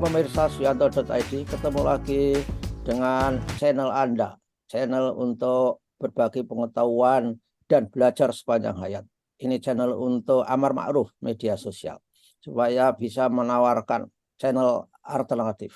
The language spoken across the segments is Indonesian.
pemirsa Suyanto.id, ketemu lagi dengan channel Anda, channel untuk berbagi pengetahuan dan belajar sepanjang hayat. Ini channel untuk amar ma'ruf media sosial, supaya bisa menawarkan channel alternatif,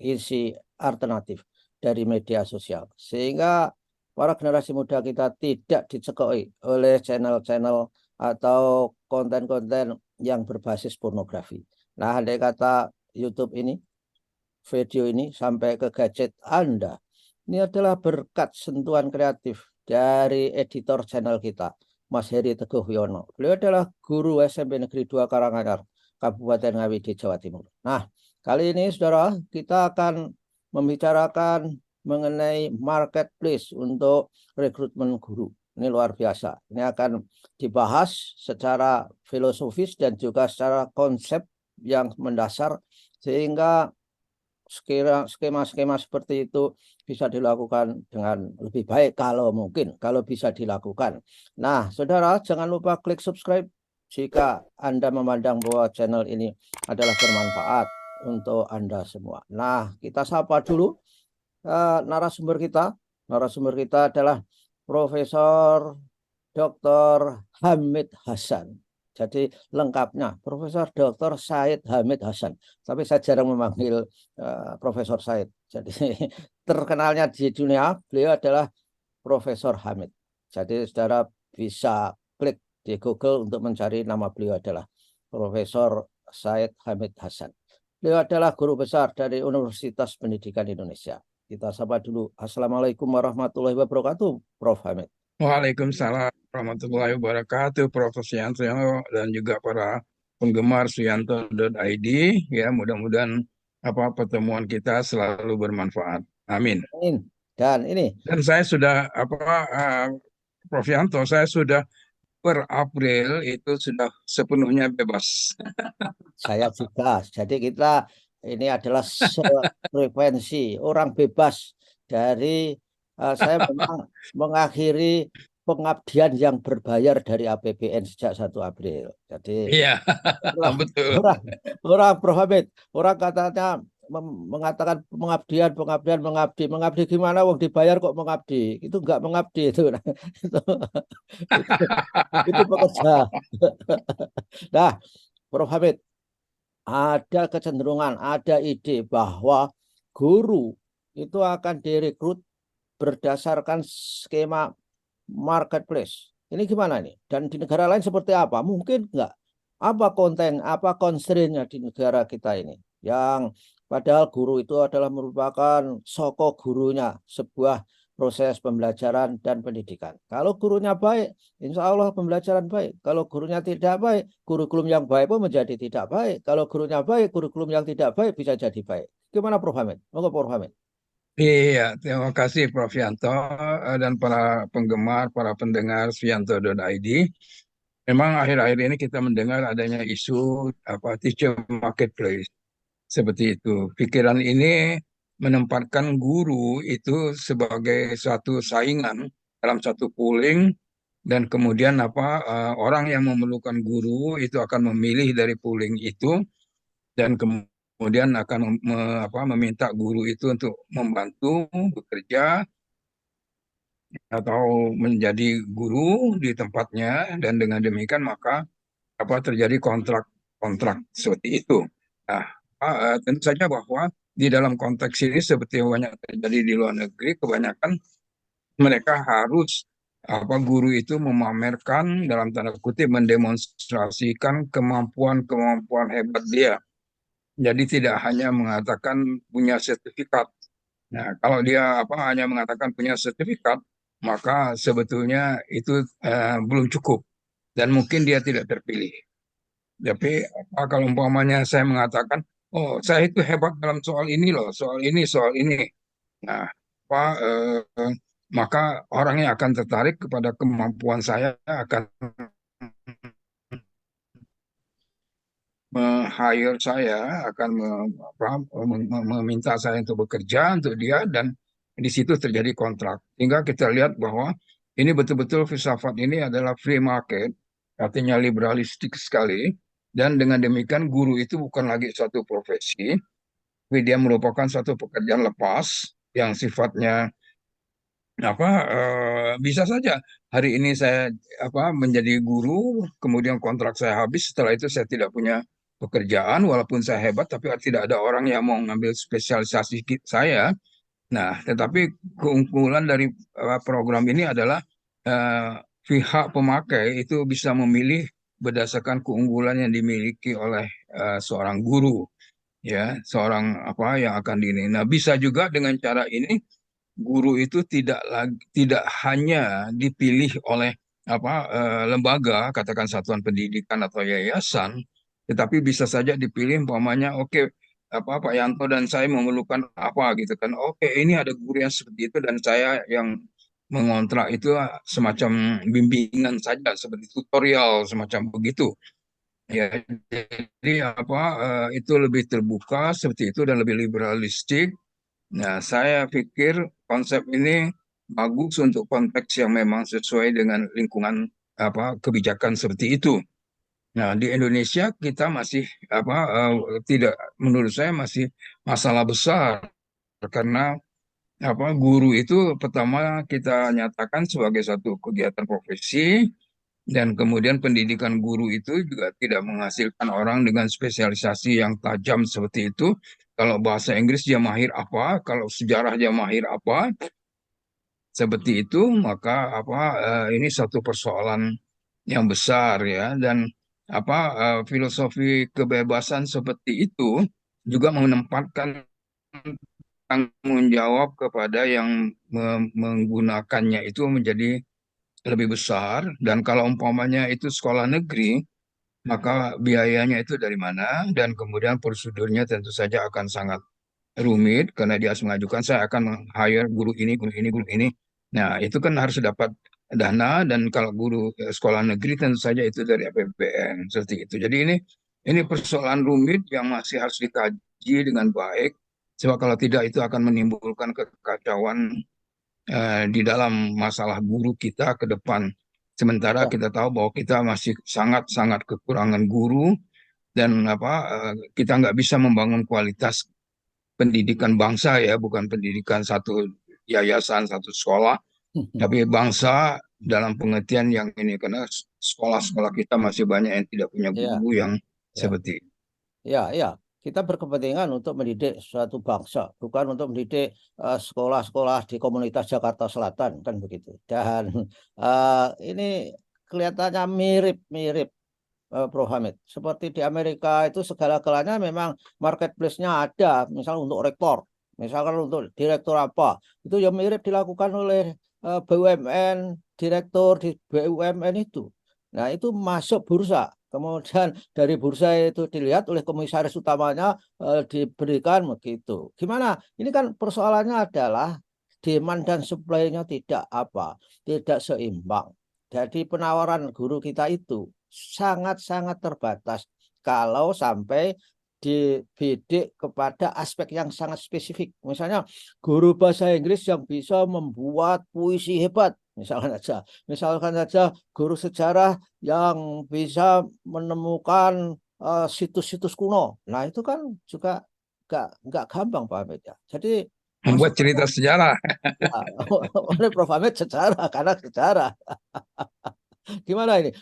isi alternatif dari media sosial, sehingga para generasi muda kita tidak dicekoi oleh channel-channel atau konten-konten yang berbasis pornografi. Nah, andai kata YouTube ini, video ini sampai ke gadget Anda, ini adalah berkat sentuhan kreatif dari editor channel kita, Mas Heri Teguh Wiono. Beliau adalah guru SMP Negeri 2 Karanganyar, Kabupaten Ngawi di Jawa Timur. Nah, kali ini saudara, kita akan membicarakan mengenai marketplace untuk rekrutmen guru. Ini luar biasa. Ini akan dibahas secara filosofis dan juga secara konsep yang mendasar, sehingga skema-skema seperti itu bisa dilakukan dengan lebih baik kalau mungkin, kalau bisa dilakukan. Nah, saudara, jangan lupa klik subscribe jika Anda memandang bahwa channel ini adalah bermanfaat untuk Anda semua. Nah, kita sapa dulu narasumber kita. Narasumber kita adalah Profesor Dr. Hamid Hasan. Jadi lengkapnya Profesor Dr. Said Hamid Hasan. Tapi saya jarang memanggil Profesor Said. Jadi terkenalnya di dunia beliau adalah Profesor Hamid. Jadi saudara bisa klik di Google untuk mencari nama beliau adalah Profesor Said Hamid Hasan. Beliau adalah guru besar dari Universitas Pendidikan Indonesia. Kita sapa dulu. Assalamualaikum warahmatullahi wabarakatuh, Prof. Hamid. Waalaikumsalam warahmatullahi wabarakatuh, Prof. Suyanto dan juga para penggemar Suyanto.id. Ya, mudah-mudahan pertemuan kita selalu bermanfaat. Amin. Dan ini Dan saya sudah Prof. Yanto, saya sudah per April itu sudah sepenuhnya bebas. saya juga. Jadi kita ini adalah frekuensi orang bebas dari saya memang mengakhiri pengabdian yang berbayar dari APBN sejak 1 April. Jadi Iya, itulah betul. orang Prof. Hamid, orang katanya mengatakan pengabdian, pengabdian, mengabdi. Mengabdi gimana? Wong dibayar kok mengabdi? Itu enggak mengabdi itu. itu, itu, itu pekerja. Nah, Prof. Hamid, ada kecenderungan, ada ide bahwa guru itu akan direkrut berdasarkan skema marketplace. Ini gimana nih? Dan di negara lain seperti apa? Mungkin enggak? Apa konten, apa constraint-nya di negara kita ini? Yang padahal guru itu adalah merupakan soko gurunya sebuah proses pembelajaran dan pendidikan. Kalau gurunya baik, insya Allah pembelajaran baik. Kalau gurunya tidak baik, kurikulum yang baik pun menjadi tidak baik. Kalau gurunya baik, kurikulum yang tidak baik bisa jadi baik. Gimana Prof. Hamid? Monggo Prof. Hamid. Iya, terima kasih Prof. Yanto dan para penggemar, para pendengar Suyanto.id. Memang akhir-akhir ini kita mendengar adanya isu teacher marketplace seperti itu. Pikiran ini menempatkan guru itu sebagai suatu saingan dalam satu pooling dan kemudian orang yang memerlukan guru itu akan memilih dari pooling itu dan kemudian akan meminta guru itu untuk membantu bekerja atau menjadi guru di tempatnya dan dengan demikian maka terjadi kontrak-kontrak seperti itu. Nah, tentu saja bahwa di dalam konteks ini seperti yang banyak terjadi di luar negeri, kebanyakan mereka harus guru itu memamerkan dalam tanda kutip mendemonstrasikan kemampuan-kemampuan hebat dia. Jadi tidak hanya mengatakan punya sertifikat. Nah, kalau dia hanya mengatakan punya sertifikat, maka sebetulnya itu belum cukup dan mungkin dia tidak terpilih. Tapi kalau umpamanya saya mengatakan, oh saya itu hebat dalam soal ini loh, soal ini, soal ini. Nah, apa, maka orangnya akan tertarik kepada kemampuan saya, akan hire saya, akan meminta saya untuk bekerja untuk dia dan di situ terjadi kontrak. Sehingga kita lihat bahwa ini betul-betul filsafat ini adalah free market, artinya liberalistik sekali. Dan dengan demikian guru itu bukan lagi suatu profesi, tapi dia merupakan suatu pekerjaan lepas yang sifatnya bisa saja hari ini saya menjadi guru, kemudian kontrak saya habis, setelah itu saya tidak punya pekerjaan, walaupun saya hebat, tapi tidak ada orang yang mau ngambil spesialisasi saya. Nah, tetapi keunggulan dari program ini adalah pihak pemakai itu bisa memilih berdasarkan keunggulan yang dimiliki oleh seorang guru, ya, seorang yang akan ini. Nah, bisa juga dengan cara ini guru itu tidak hanya dipilih oleh lembaga, katakan satuan pendidikan atau yayasan, tetapi bisa saja dipilih umpamanya, oke, Pak Yanto dan saya memerlukan apa gitu kan, oke, ini ada guru yang seperti itu dan saya yang mengontrak itu semacam bimbingan saja seperti tutorial semacam begitu, ya. Jadi itu lebih terbuka seperti itu dan lebih liberalistik. Nah, saya pikir konsep ini bagus untuk konteks yang memang sesuai dengan lingkungan kebijakan seperti itu. Nah, di Indonesia kita masih tidak, menurut saya masih masalah besar karena guru itu pertama kita nyatakan sebagai satu kegiatan profesi, dan kemudian pendidikan guru itu juga tidak menghasilkan orang dengan spesialisasi yang tajam seperti itu. Kalau bahasa Inggris dia mahir apa, kalau sejarah dia mahir apa, seperti itu, maka ini satu persoalan yang besar, ya. Dan filosofi kebebasan seperti itu juga menempatkan tanggung jawab kepada yang menggunakannya itu menjadi lebih besar. Dan kalau umpamanya itu sekolah negeri, maka biayanya itu dari mana, dan kemudian prosedurnya tentu saja akan sangat rumit karena dia harus mengajukan, saya akan hire guru ini, guru ini, guru ini. Nah, itu kan harus dapat dana, dan kalau guru sekolah negeri tentu saja itu dari APBN seperti itu. Jadi ini persoalan rumit yang masih harus dikaji dengan baik, sebab kalau tidak itu akan menimbulkan kekacauan di dalam masalah guru kita ke depan. Sementara Ya, kita tahu bahwa kita masih sangat-sangat kekurangan guru, dan kita nggak bisa membangun kualitas pendidikan bangsa, ya, bukan pendidikan satu yayasan, satu sekolah, tapi bangsa dalam pengertian yang ini, karena sekolah-sekolah kita masih banyak yang tidak punya ya, guru yang ya. seperti. Ya, ya, kita berkepentingan untuk mendidik suatu bangsa, bukan untuk mendidik sekolah-sekolah di komunitas Jakarta Selatan, kan begitu. Dan ini kelihatannya mirip-mirip, Prof. Hamid. Seperti di Amerika itu segala-galanya memang marketplace-nya ada, misal untuk rektor, misalkan untuk direktur apa, itu yang mirip dilakukan oleh BUMN, direktur di BUMN itu. Nah, itu masuk bursa. Kemudian dari bursa itu dilihat oleh komisaris utamanya, diberikan begitu. Gimana? Ini kan persoalannya adalah demand dan supply-nya tidak seimbang. Jadi penawaran guru kita itu sangat-sangat terbatas kalau sampai dibidik kepada aspek yang sangat spesifik. Misalnya guru bahasa Inggris yang bisa membuat puisi hebat, misalkan saja guru sejarah yang bisa menemukan situs-situs kuno. Nah, itu kan juga nggak gampang, Pak Ahmed, ya. Jadi Membuat masukannya cerita sejarah. ya, oleh Prof. Ahmed sejarah, karena sejarah. Gimana ini?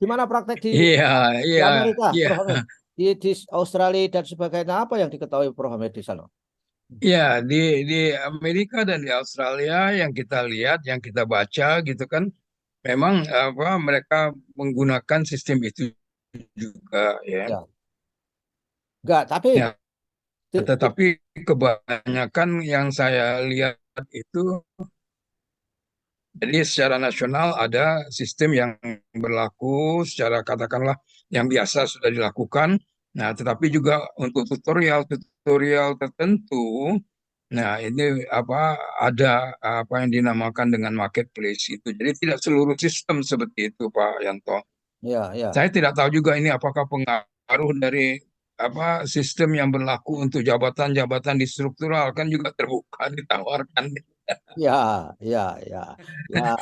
Gimana praktek Iya, di iya, Amerika, iya. Prof. Hamid? Di Australia dan sebagainya, apa yang diketahui Prof. Hamid di sana? Iya, di Amerika dan di Australia yang kita lihat, yang kita baca gitu kan, memang mereka menggunakan sistem itu juga, ya. Ya, enggak, tapi Ya, tetapi kebanyakan yang saya lihat itu, jadi secara nasional ada sistem yang berlaku secara, katakanlah, yang biasa sudah dilakukan. Nah, tetapi juga untuk tutorial tertentu, nah ini ada yang dinamakan dengan marketplace itu. Jadi tidak seluruh sistem seperti itu, Pak Yanto. ya, ya, Saya tidak tahu juga ini apakah pengaruh dari sistem yang berlaku untuk jabatan-jabatan di struktural, kan juga terbuka ditawarkan. ya, ya, ya, ya,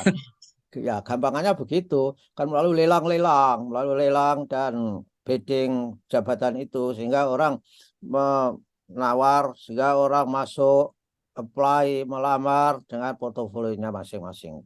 ya, gampangannya begitu. Kan melalui lelang-lelang dan bidding jabatan itu, sehingga orang menawar, sehingga orang masuk apply melamar dengan portofolionya masing-masing.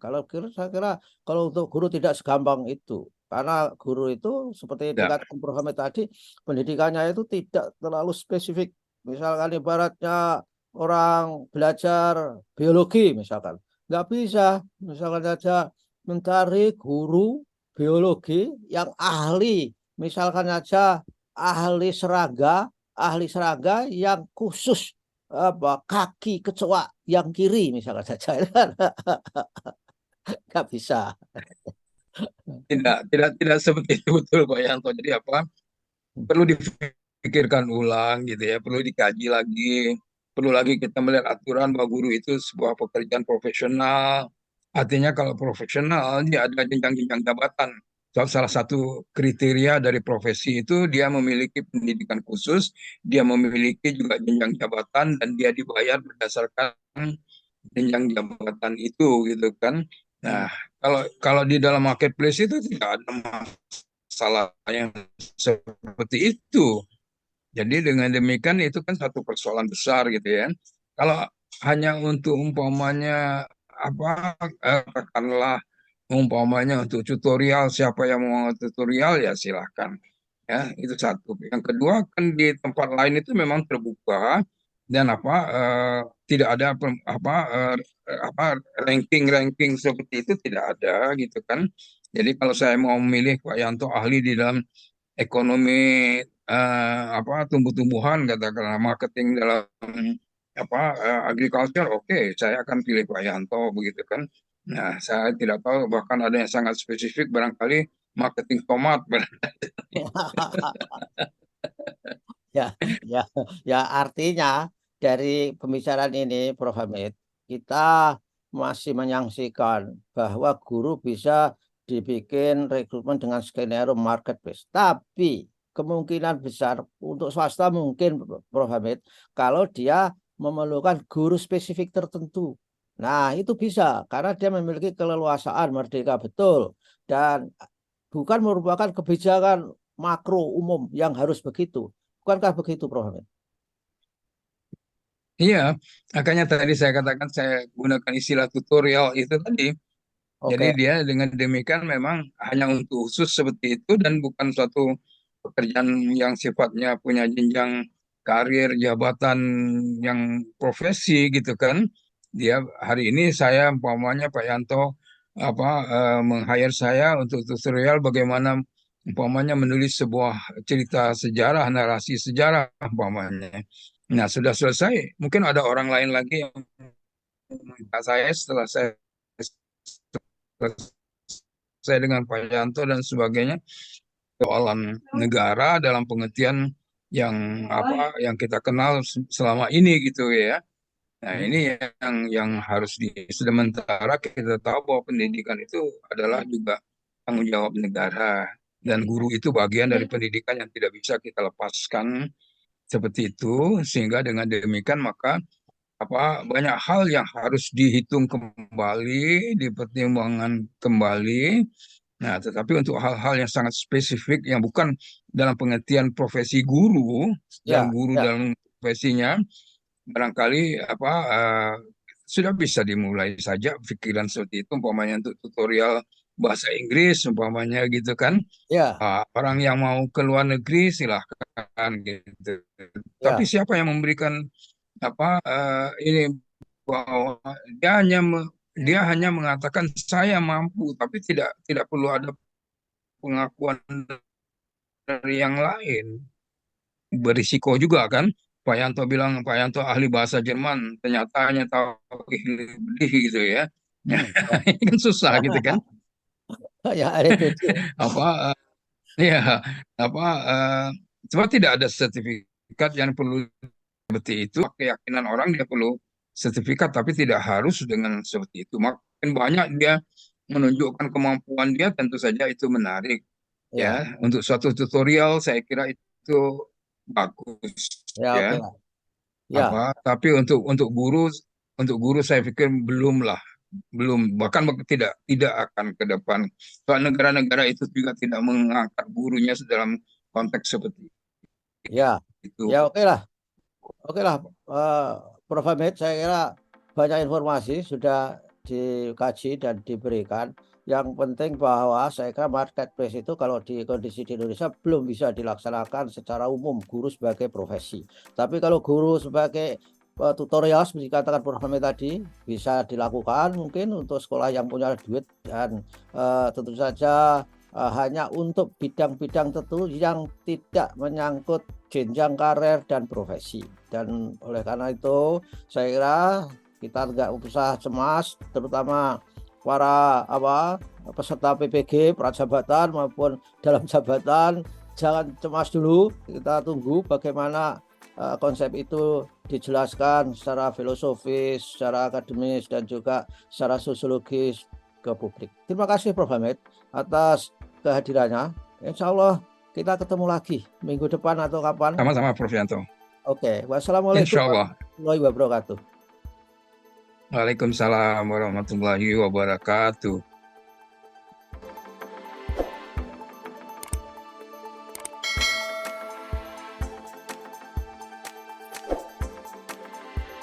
Saya kira kalau untuk guru tidak segampang itu, karena guru itu seperti Ya, dikatakan Prof. Hamid tadi, pendidikannya itu tidak terlalu spesifik. Misalkan ibaratnya orang belajar biologi misalkan, nggak bisa misalkan saja mencari guru biologi yang ahli, misalkan saja ahli serangga yang khusus apa kaki kecoa yang kiri misalkan saja. Nggak bisa. tidak seperti itu betul Pak Yanto. Jadi apa? Perlu dipikirkan ulang gitu ya, perlu dikaji lagi, perlu lagi kita melihat aturan bahwa guru itu sebuah pekerjaan profesional. Artinya kalau profesional dia ada jenjang-jenjang jabatan. Salah satu kriteria dari profesi itu dia memiliki pendidikan khusus, dia memiliki juga jenjang jabatan dan dia dibayar berdasarkan jenjang jabatan itu gitu kan. Hmm. Nah, kalau kalau di dalam marketplace itu tidak ada masalah yang seperti itu. Jadi dengan demikian itu kan satu persoalan besar gitu ya. Kalau hanya untuk umpamanya apa katakanlah umpamanya untuk tutorial, siapa yang mau tutorial ya silahkan ya, itu satu. Yang kedua kan di tempat lain itu memang terbuka dan apa tidak ada apa ranking-ranking seperti itu tidak ada gitu kan. Jadi kalau saya mau memilih Pak Yanto ahli di dalam ekonomi apa tumbuh-tumbuhan katakanlah marketing dalam apa agriculture, oke, saya akan pilih Pak Yanto begitu kan. Nah, saya tidak tahu bahkan ada yang sangat spesifik barangkali marketing tomat. Ya, ya, ya artinya dari pembicaraan ini, Prof. Hamid, kita masih menyaksikan bahwa guru bisa dibikin rekrutmen dengan skenario marketplace. Tapi kemungkinan besar untuk swasta mungkin, Prof. Hamid, kalau dia memerlukan guru spesifik tertentu. Nah, itu bisa karena dia memiliki keleluasaan merdeka betul dan bukan merupakan kebijakan makro umum yang harus begitu. Bukankah begitu, Prof. Hamid? Iya, makanya tadi saya katakan saya gunakan istilah tutorial itu tadi. Jadi Oke, dia dengan demikian memang hanya untuk khusus seperti itu dan bukan suatu pekerjaan yang sifatnya punya jenjang karir, jabatan yang profesi gitu kan. Dia hari ini saya umpamanya Pak Yanto apa meng-hire saya untuk tutorial bagaimana umpamanya menulis sebuah cerita sejarah, narasi sejarah umpamanya. Nah, sudah selesai, mungkin ada orang lain lagi yang meminta saya setelah saya selesai dengan Pak Yanto dan sebagainya, soalan negara dalam pengertian yang apa yang kita kenal selama ini gitu ya. Nah, ini yang harus sementara kita tahu bahwa pendidikan itu adalah juga tanggung jawab negara dan guru itu bagian dari pendidikan yang tidak bisa kita lepaskan seperti itu, sehingga dengan demikian maka apa banyak hal yang harus dihitung kembali, dipertimbangkan kembali. Nah, tetapi untuk hal-hal yang sangat spesifik yang bukan dalam pengertian profesi guru, dalam ya, guru ya, dalam profesinya, barangkali apa sudah bisa dimulai saja pikiran seperti itu, umpamanya untuk tutorial bahasa Inggris, umpamanya gitu kan. ya, Orang yang mau ke luar negeri silahkan gitu. Tapi ya. siapa yang memberikan apa ini bahwa dia hanya mengatakan saya mampu, tapi tidak perlu ada pengakuan dari yang lain. Berisiko juga kan. Pak Yanto bilang Pak Yanto ahli bahasa Jerman, ternyata hanya tahu lebih gitu ya. Ya, Ini kan susah gitu kan. ya ada itu. Apa ya apa sebab tidak ada sertifikat yang perlu seperti itu. Keyakinan orang dia perlu sertifikat, tapi tidak harus dengan seperti itu. Makin banyak dia menunjukkan kemampuan dia, tentu saja itu menarik Ya, ya. Untuk suatu tutorial saya kira itu bagus ya, oke ya. lah. Ya, Tapi untuk guru saya pikir belum lah, belum, bahkan tidak akan ke depan. Soal negara-negara itu juga tidak mengangkat gurunya dalam konteks seperti Ya, itu. ya oke lah, eh, Prof. Hamid, saya kira banyak informasi sudah dikaji dan diberikan. Yang penting bahwa saya kira marketplace itu kalau di kondisi di Indonesia belum bisa dilaksanakan secara umum guru sebagai profesi. Tapi kalau guru sebagai tutorial seperti katakan Prof. Hamid tadi bisa dilakukan mungkin untuk sekolah yang punya duit dan tentu saja hanya untuk bidang-bidang tertentu yang tidak menyangkut jenjang karir dan profesi. Dan oleh karena itu saya kira kita nggak usah cemas, terutama para peserta PPG, prajabatan maupun dalam jabatan, jangan cemas dulu. Kita tunggu bagaimana konsep itu dijelaskan secara filosofis, secara akademis dan juga secara sosiologis ke publik. Terima kasih Prof. Hamid atas kehadirannya. Insya Allah kita ketemu lagi minggu depan atau kapan. Sama-sama Prof. Yanto. Oke, wassalamualaikum Insya Allah. warahmatullahi wabarakatuh. Waalaikumsalam warahmatullahi wabarakatuh.